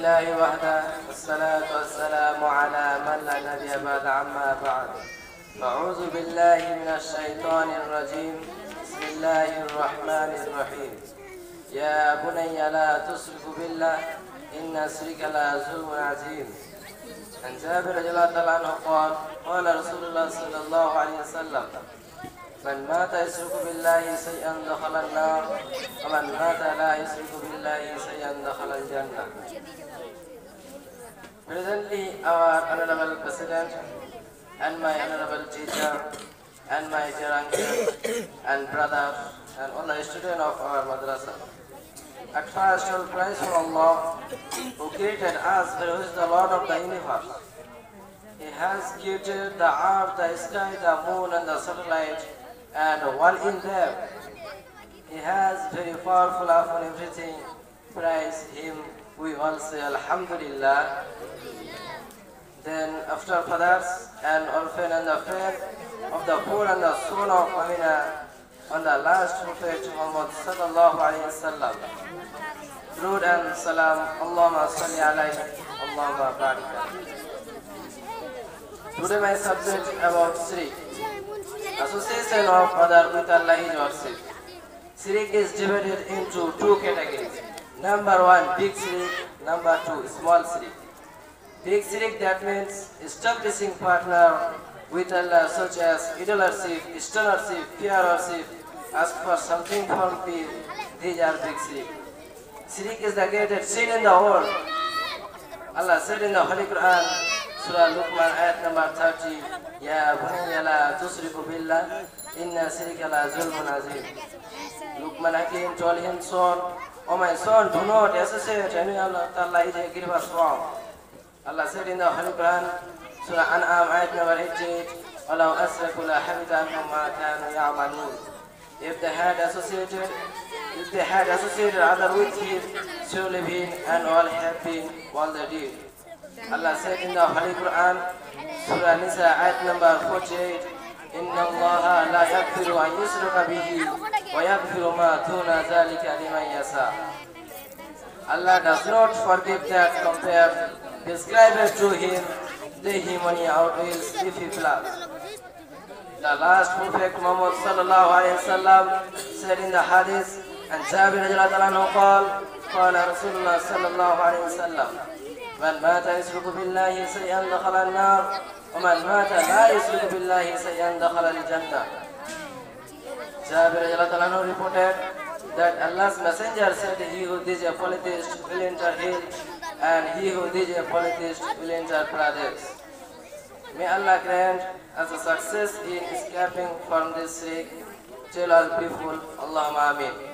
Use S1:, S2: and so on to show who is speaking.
S1: لله وحده والصلاة والسلام على من لا نبي بعد عما بعد أعوذ بالله من الشيطان الرجيم بسم الله الرحمن الرحيم يا بني لا تشرك بالله إن الشرك لظلم عظيم عن جابر رضي الله تعالى عنه قال قال رسول الله صلى الله عليه وسلم من مات يشرك بالله شيئا دخل النار ومن مات لا يشرك بالله شيئا دخل الجنة. Presently, our honorable President and my honorable teacher and my dear uncle and brother and all the students of our madrasa. At first, all praise for Allah who created us, who is the Lord of the universe. He has created the earth, the sky, the moon and the satellite and one in them. He has very powerful upon everything. Praise Him. We all say Alhamdulillah. Then after fathers and orphan and the friend of the poor and the son of Amina on the last prophet Muhammad sallallahu alayhi wa sallam. Durood and salam. Allahumma salli alayhi. Allahumma barik alayhi. Today my subject about Shirk. Association of other with Allah is worship. Shirk is divided into two categories. Number one, big shirk. Number two, small shirk. Big shirk, that means establishing partner with Allah, such as idol worship, stone worship, fear worship, ask for something from peace. These are big shirk. Shirk is the greatest sin in the world. Allah said in the Holy Quran, Surah Luqman, ayat number 30, Ya bunayya la tushriku billah, inna shirka la zulmun azim. Luqman Hakim told him, son, oh my son, do not associate any Allah Ta'ala is a grievous wrong. Allah said in the Holy Quran, Surah An'am, ayat number 88, وَلَوْ أَسْرَكُوا لَحَبِطَ عَنْهُمْ مَا كَانُوا يَعْمَلُونَ. If they had associated other with him, surely he and all have been all they did. Allah said in the Holy Quran, Surah Nisa, ayat number 48, Inna Allah la yaghfiru an yushraka bihi wa yaghfiru ma duna dhalika liman yasha. Allah does not forgive that compared, described to him, lay him on out wills if he plans. The last prophet Muhammad sallallahu alayhi wa sallam said in the hadith, and Jabir radiallahu anhu قال رسول الله صلى الله عليه وسلم من مات يشرك بالله شيئا دخل النار ومن مات لا يشرك بالله شيئا دخل الجنة. Jabir radiallahu anhu reported that Allah's messenger said, he who is a polytheist will enter hell and he who is a polytheist will enter paradise. May Allah grant us a success in escaping from this shirk. Tell all people, Allahumma ameen.